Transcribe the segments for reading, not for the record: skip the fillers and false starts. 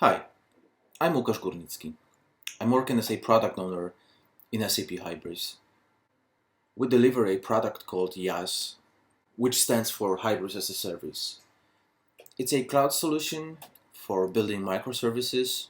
Hi, I'm Łukasz Górnicki. I'm working as a product owner in SAP Hybris. We deliver a product called IaaS, which stands for Hybris as a Service. It's a cloud solution for building microservices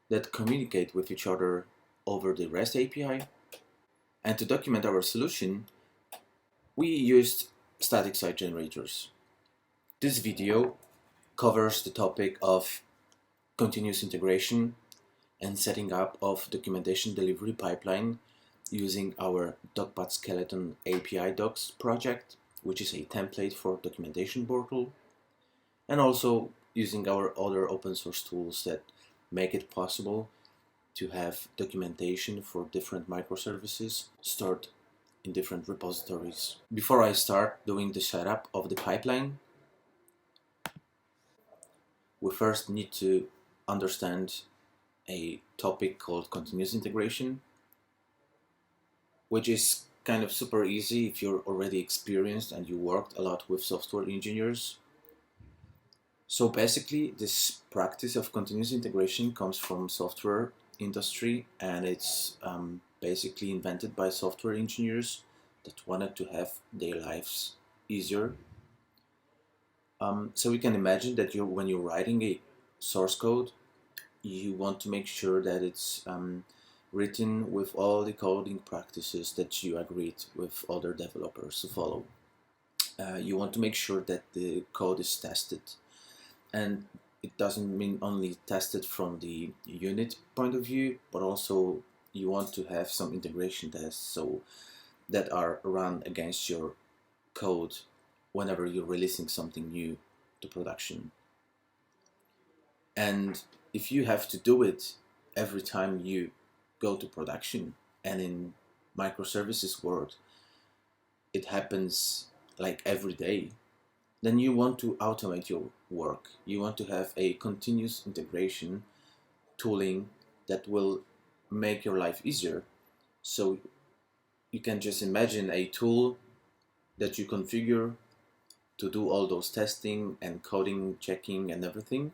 that communicate with each other over the REST API. And to document our solution, we used static site generators. This video covers the topic of continuous integration and setting up of documentation delivery pipeline using our DocPath Skeleton API Docs project, which is a template for documentation portal, and also using our other open source tools that make it possible to have documentation for different microservices stored in different repositories. Before I start doing the setup of the pipeline, we first need to understand a topic called continuous integration, which is kind of super easy if you're already experienced and you worked a lot with software engineers. So basically, this practice of continuous integration comes from software industry, and it's basically invented by software engineers that wanted to have their lives easier. So you can imagine that when you're writing a source code, you want to make sure that it's written with all the coding practices that you agreed with other developers to follow. You want to make sure that the code is tested, and it doesn't mean only tested from the unit point of view, but also you want to have some integration tests so that are run against your code whenever you're releasing something new to production. And if you have to do it every time you go to production, and in microservices world it happens like every day, then you want to automate your work. You want to have a continuous integration tooling that will make your life easier. So you can just imagine a tool that you configure to do all those testing and coding, checking and everything.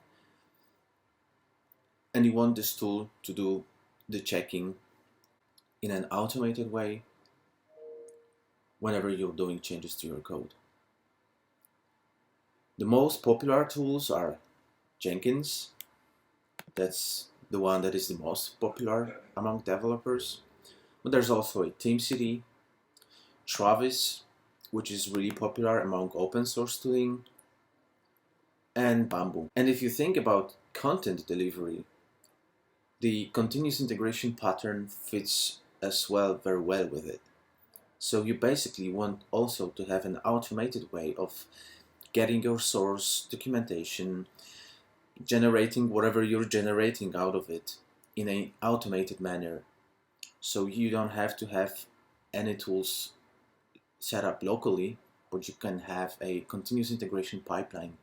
And you want this tool to do the checking in an automated way whenever you're doing changes to your code. The most popular tools are Jenkins. That's the one that is the most popular among developers. But there's also a TeamCity, Travis, which is really popular among open source tooling, and Bamboo. And if you think about content delivery, the continuous integration pattern fits as well very well with it. So you basically want also to have an automated way of getting your source documentation, generating whatever you're generating out of it in an automated manner. So you don't have to have any tools set up locally, but you can have a continuous integration pipeline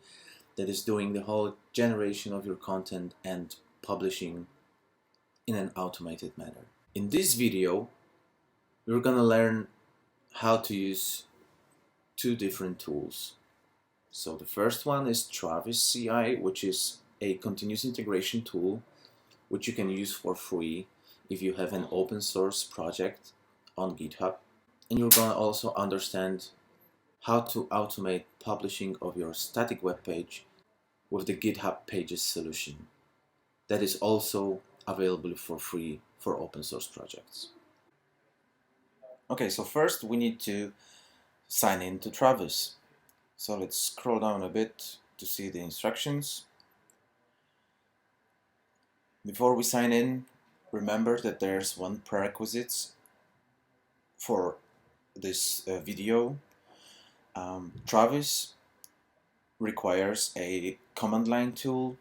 that is doing the whole generation of your content and publishing in an automated manner. In this video, we're gonna learn how to use two different tools. So the first one is Travis CI, which is a continuous integration tool which you can use for free if you have an open source project on GitHub. And you're gonna also understand how to automate publishing of your static web page with the GitHub Pages solution that is also available for free for open source projects. Okay, so first we need to sign in to Travis. So let's scroll down a bit to see the instructions. Before we sign in, remember that there's one prerequisite for this video. Travis requires a command line tool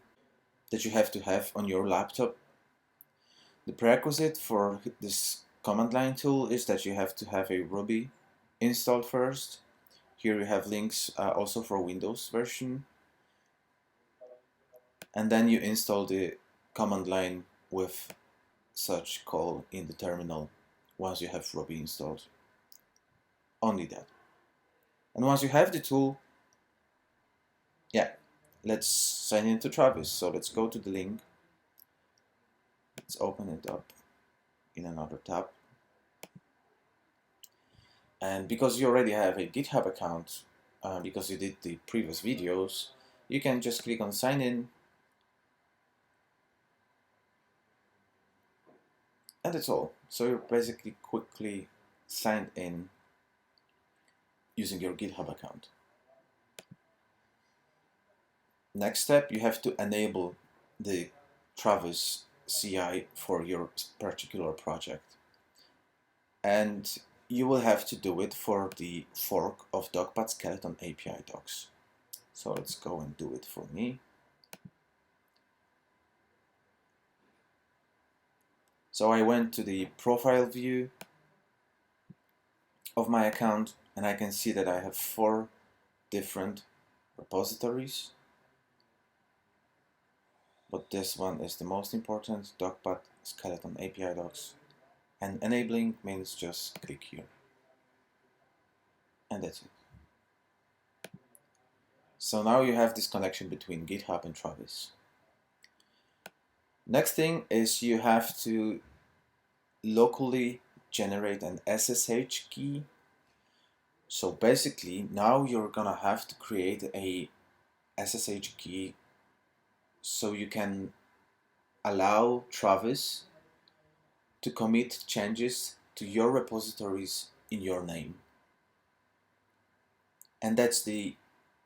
that you have to have on your laptop. The prerequisite for this command line tool is that you have to have a Ruby installed first. Here you have links also for Windows version. And then you install the command line with such call in the terminal once you have Ruby installed. Only that. And once you have the tool, let's sign into Travis. So let's go to the link. Let's open it up in another tab. And because you already have a GitHub account, because you did the previous videos, you can just click on sign in. And that's all. So you're basically quickly signed in using your GitHub account. Next step, you have to enable the Travis CI for your particular project. And you will have to do it for the fork of DocPad Skeleton API docs. So let's go and do it for me. So I went to the profile view of my account and I can see that I have 4 different repositories. But this one is the most important, DocPad Skeleton API docs. And enabling means just click here. And that's it. So now you have this connection between GitHub and Travis. Next thing is you have to locally generate an SSH key. So basically now you're gonna have to create a SSH key so you can allow Travis to commit changes to your repositories in your name. And that's the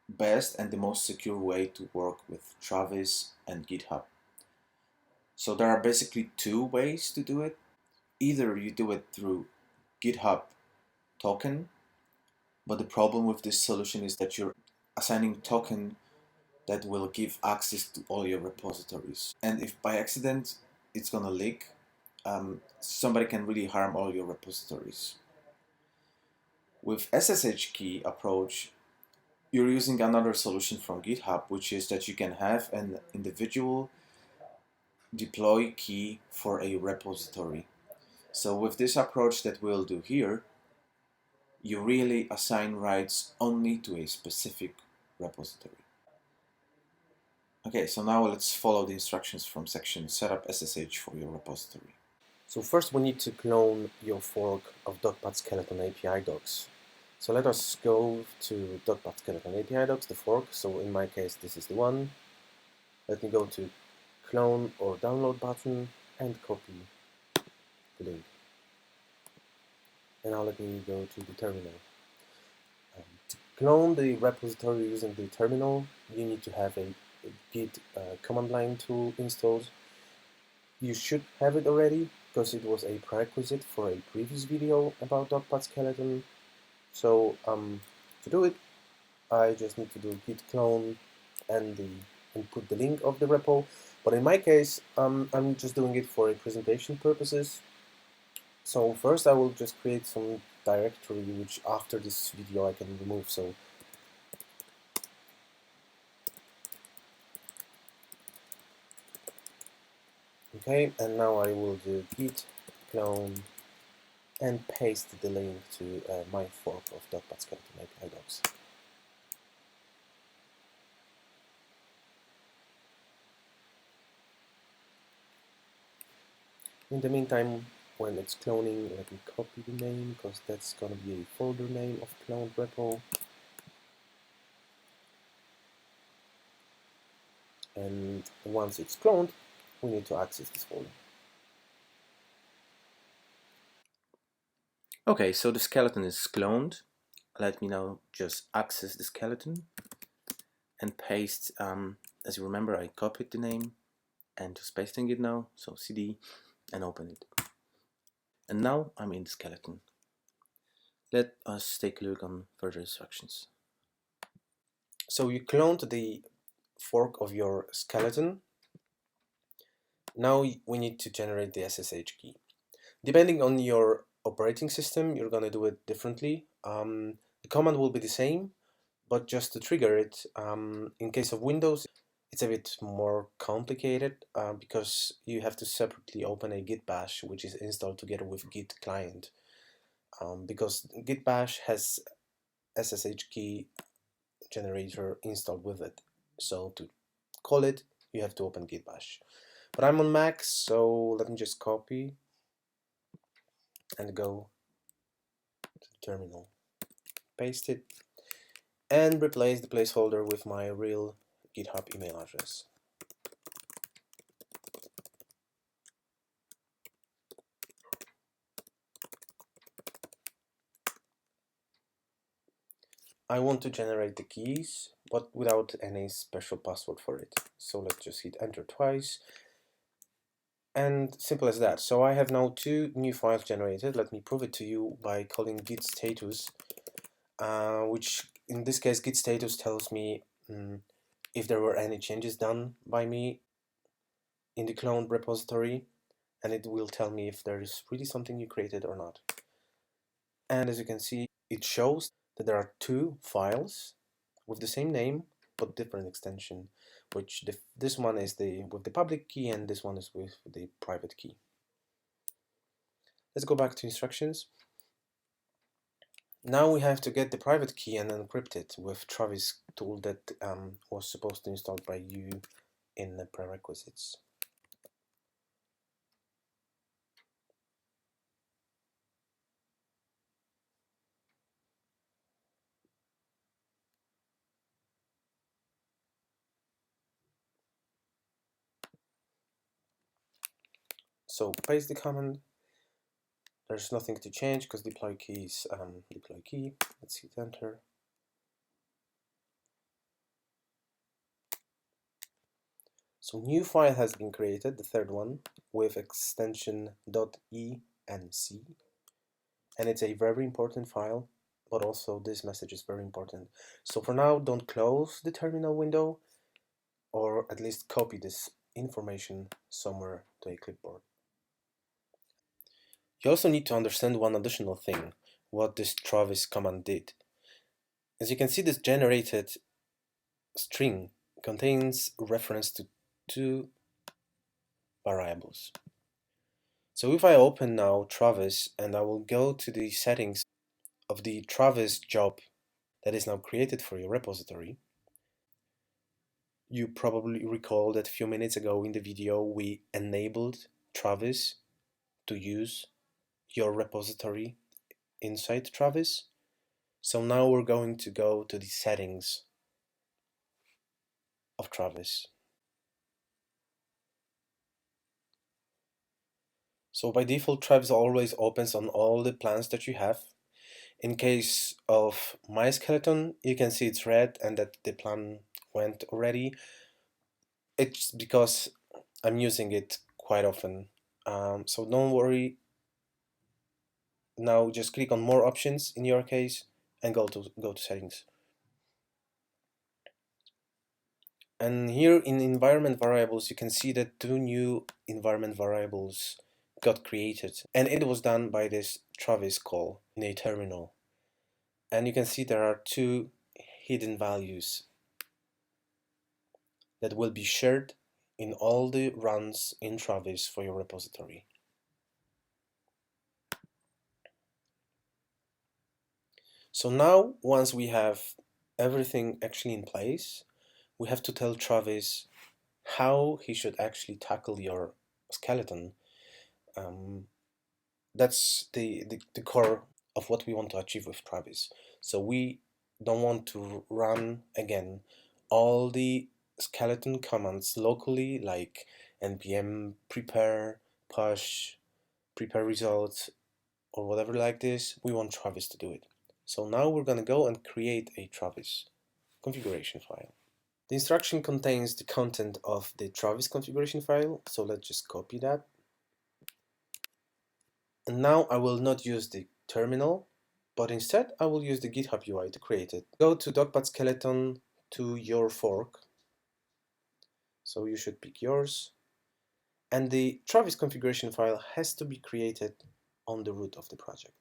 best and the most secure way to work with Travis and GitHub. So there are basically 2 ways to do it. Either you do it through GitHub token, but the problem with this solution is that you're assigning token that will give access to all your repositories. And if by accident it's gonna leak, somebody can really harm all your repositories. With SSH key approach, you're using another solution from GitHub, which is that you can have an individual deploy key for a repository. So with this approach that we'll do here, you really assign rights only to a specific repository. Okay, so now let's follow the instructions from section setup SSH for your repository. So first we need to clone your fork of DocPad Skeleton API docs. So let us go to DocPad Skeleton API docs, the fork. So in my case, this is the one. Let me go to clone or download button and copy the link. And now let me go to the terminal. To clone the repository using the terminal, you need to have a Git command line tool installed. You should have it already because it was a prerequisite for a previous video about DocPad Skeleton. So to do it, I just need to do git clone and put the link of the repo. But in my case, I'm just doing it for a presentation purposes. So first I will just create some directory which after this video I can remove. So okay, and now I will do git clone and paste the link to my fork of DocPad Skeleton API docs. In the meantime, when it's cloning, let me copy the name because that's going to be a folder name of cloned repo. And once it's cloned, we need to access this folder. Okay, so the skeleton is cloned. Let me now just access the skeleton and paste. As you remember, I copied the name and just pasting it now. So cd and open it. And now I'm in the skeleton. Let us take a look on further instructions. So you cloned the fork of your skeleton. Now we need to generate the SSH key. Depending on your operating system, you're going to do it differently. The command will be the same, but just to trigger it, in case of Windows, it's a bit more complicated because you have to separately open a Git bash, which is installed together with Git client. Because Git bash has SSH key generator installed with it. So to call it, you have to open git bash. But I'm on Mac, so let me just copy and go to the terminal. Paste it and replace the placeholder with my real GitHub email address. I want to generate the keys, but without any special password for it. So let's just hit enter twice. And simple as that. So I have now two new files generated. Let me prove it to you by calling git status, which in this case git status tells me if there were any changes done by me in the cloned repository, and it will tell me if there is really something you created or not. And as you can see, it shows that there are two files with the same name but different extension, which this one is with the public key and this one is with the private key. Let's go back to instructions. Now we have to get the private key and encrypt it with Travis tool that was supposed to install by you in the prerequisites. So paste the command. There's nothing to change because deploy key is deploy key. Let's hit enter. So new file has been created, the third one, with extension .enc, and it's a very important file, but also this message is very important. So for now, don't close the terminal window, or at least copy this information somewhere to a clipboard. You also need to understand one additional thing, what this Travis command did. As you can see, this generated string contains reference to two variables. So if I open now Travis and I will go to the settings of the Travis job that is now created for your repository, you probably recall that a few minutes ago in the video we enabled Travis to use your repository inside Travis. So now we're going to go to the settings of Travis. So by default, Travis always opens on all the plans that you have. In case of my skeleton, you can see it's red and that the plan went already. It's because I'm using it quite often. So don't worry. Now just click on more options in your case and go to settings. And here in environment variables, you can see that two new environment variables got created, and it was done by this Travis call in a terminal. And you can see there are two hidden values that will be shared in all the runs in Travis for your repository. So now, once we have everything actually in place, we have to tell Travis how he should actually tackle your skeleton. That's the core of what we want to achieve with Travis. So we don't want to run again all the skeleton commands locally, like npm prepare, push, prepare results, or whatever like this. We want Travis to do it. So now we're going to go and create a Travis configuration file. The instruction contains the content of the Travis configuration file, so let's just copy that. And now I will not use the terminal, but instead I will use the GitHub UI to create it. Go to Dogpad skeleton to your fork. So you should pick yours. And the Travis configuration file has to be created on the root of the project.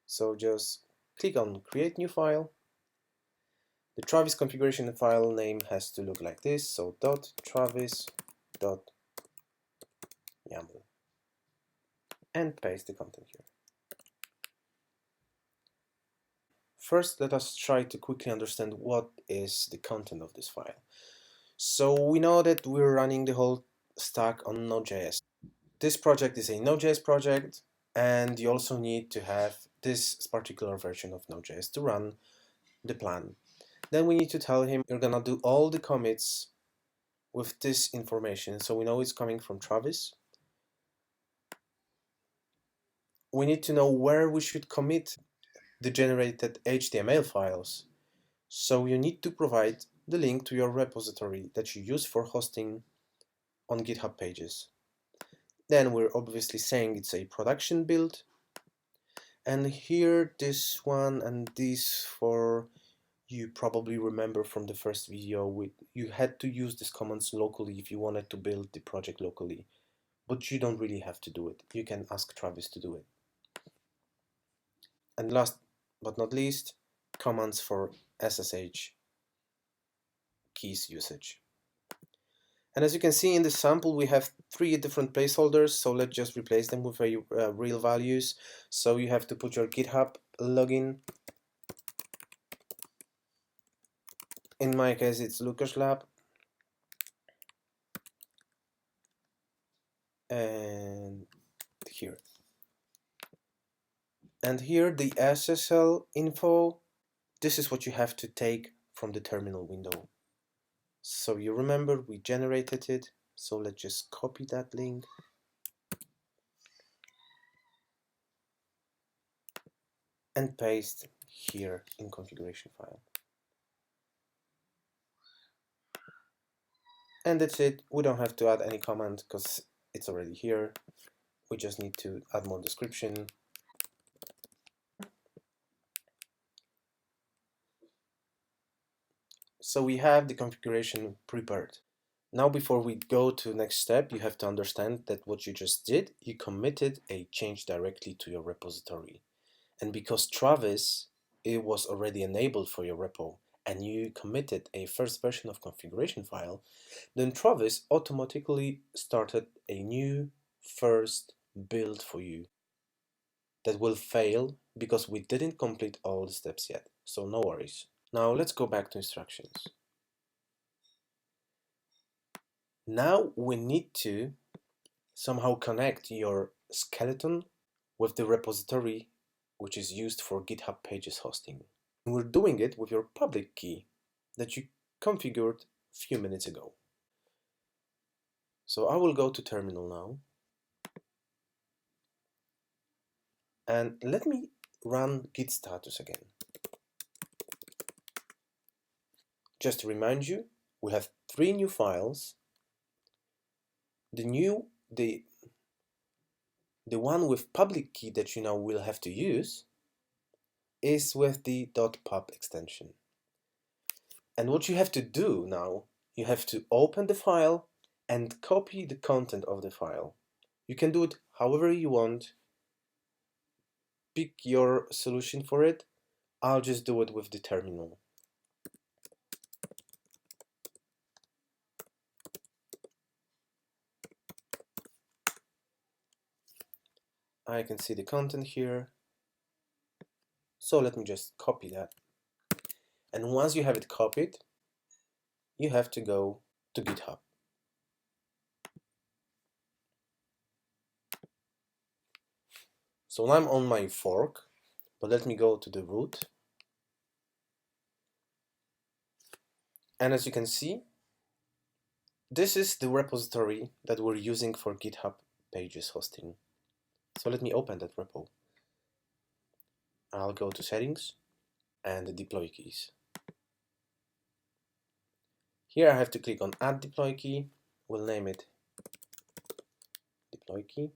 So just click on create new file. The Travis configuration file name has to look like this. So .travis.yaml. And paste the content here. First, let us try to quickly understand what is the content of this file. So we know that we're running the whole stack on Node.js. This project is a Node.js project, and you also need to have this particular version of Node.js to run the plan. Then we need to tell him you're gonna do all the commits with this information. So we know it's coming from Travis. We need to know where we should commit the generated HTML files. So you need to provide the link to your repository that you use for hosting on GitHub pages. Then we're obviously saying it's a production build. And here, this one and this for you probably remember from the first video, you had to use these commands locally if you wanted to build the project locally. But you don't really have to do it. You can ask Travis to do it. And last but not least, commands for SSH keys usage. And as you can see in the sample, we have 3 different placeholders, so let's just replace them with real values. So you have to put your GitHub login. In my case, it's Lukasz Lab. And here. And here, the SSL info, this is what you have to take from the terminal window. So you remember we generated it, so let's just copy that link. And paste here in configuration file. And that's it. We don't have to add any command because it's already here. We just need to add more description. So we have the configuration prepared. Now before we go to the next step, you have to understand that what you just did, you committed a change directly to your repository. And because Travis, it was already enabled for your repo, and you committed a first version of configuration file, then Travis automatically started a new first build for you that will fail because we didn't complete all the steps yet, so no worries. Now let's go back to instructions. Now we need to somehow connect your skeleton with the repository which is used for GitHub Pages hosting. We're doing it with your public key that you configured a few minutes ago. So I will go to terminal now. And let me run git status again. Just to remind you, we have 3 new files. The one with public key that you now will have to use is with the .pub extension. And what you have to do now, you have to open the file and copy the content of the file. You can do it however you want. Pick your solution for it. I'll just do it with the terminal. I can see the content here. So let me just copy that. And once you have it copied, you have to go to GitHub. So now I'm on my fork, but let me go to the root. And as you can see, this is the repository that we're using for GitHub Pages hosting. So let me open that repo. I'll go to settings and the deploy keys. Here I have to click on add deploy key. We'll name it deploy key.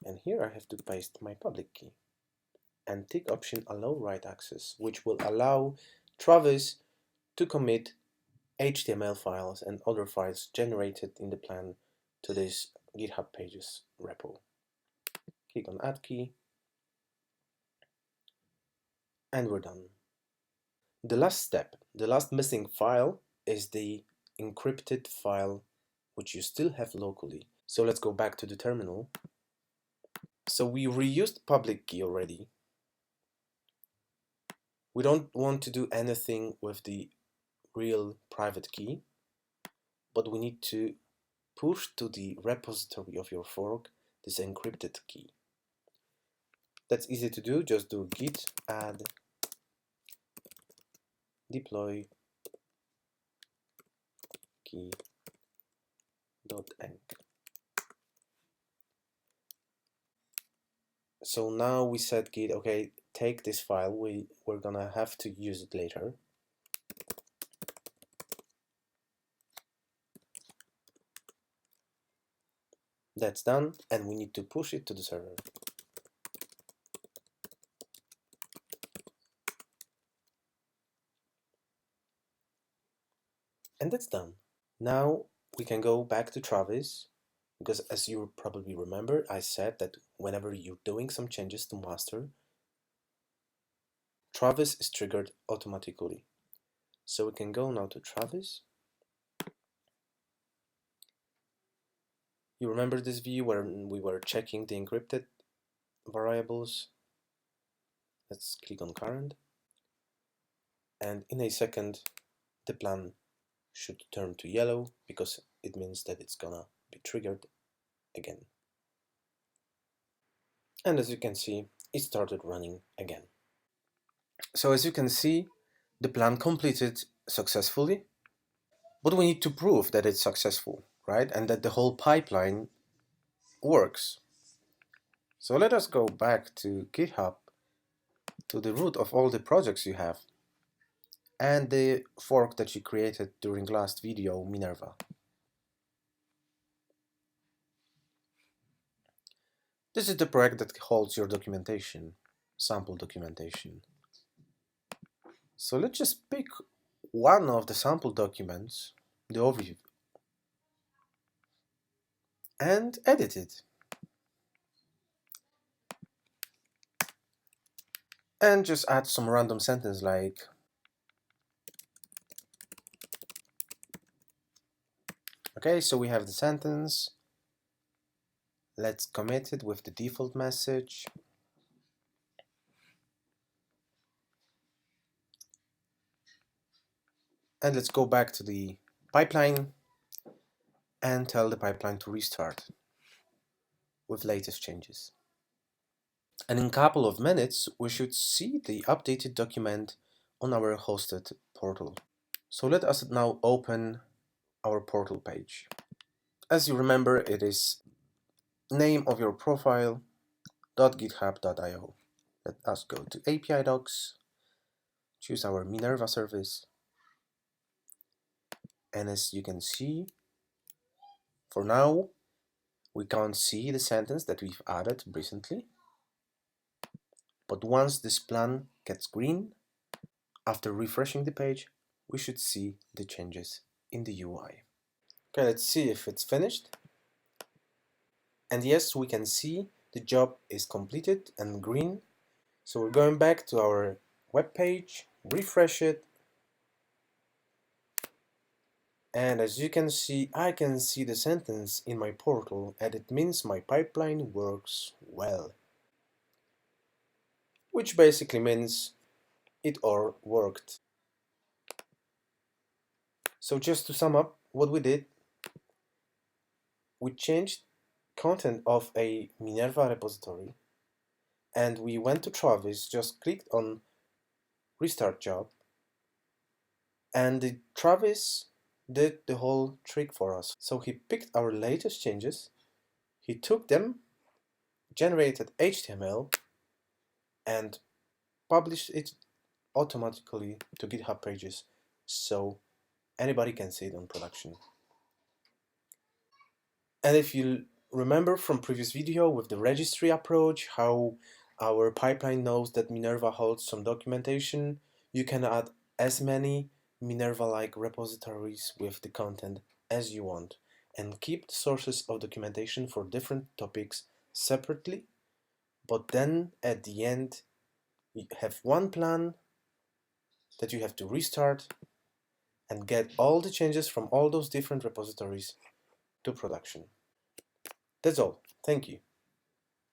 And here I have to paste my public key and tick option allow write access, which will allow Travis to commit HTML files and other files generated in the plan to this GitHub Pages repo. Click on add key and we're done. The last step, the last missing file is the encrypted file which you still have locally. So let's go back to the terminal. So we reused public key already. We don't want to do anything with the real private key, but we need to push to the repository of your fork this encrypted key. That's easy to do, just do git add deploy key.enc. So now we said git, okay, take this file, we're gonna have to use it later. That's done, and we need to push it to the server. And that's done. Now we can go back to Travis, because as you probably remember, I said that whenever you're doing some changes to master, Travis is triggered automatically. So we can go now to Travis. You remember this view where we were checking the encrypted variables? Let's click on current. And in a second, the plan should turn to yellow because it means that it's gonna be triggered again. And as you can see, it started running again. So as you can see, the plan completed successfully, but we need to prove that it's successful, right? And that the whole pipeline works. So let us go back to GitHub, to the root of all the projects you have, and the fork that you created during last video, Minerva. This is the project that holds your documentation, sample documentation. So let's just pick one of the sample documents, the overview, and edit it. And just add some random sentence like, okay, so we have the sentence. Let's commit it with the default message. And let's go back to the pipeline and tell the pipeline to restart with latest changes. And in a couple of minutes, we should see the updated document on our hosted portal. So let us now open our portal page. As you remember, it is name of your profile .github.io. Let us go to API docs, choose our Minerva service, and as you can see, for now, we can't see the sentence that we've added recently. But once this plan gets green, after refreshing the page, we should see the changes in the UI. Okay, let's see if it's finished. And yes, we can see the job is completed and green. So we're going back to our web page, refresh it. And as you can see, I can see the sentence in my portal, and it means my pipeline works well. Which basically means it all worked. So just to sum up what we did, we changed content of a Minerva repository, and we went to Travis, just clicked on restart job, and Travis did the whole trick for us. So he picked our latest changes, he took them, generated HTML, and published it automatically to GitHub pages so anybody can see it on production. And if you remember from previous video with the registry approach, how our pipeline knows that Minerva holds some documentation, you can add as many Minerva-like repositories with the content as you want and keep the sources of documentation for different topics separately, but then at the end you have one plan that you have to restart and get all the changes from all those different repositories to production. That's all. Thank you.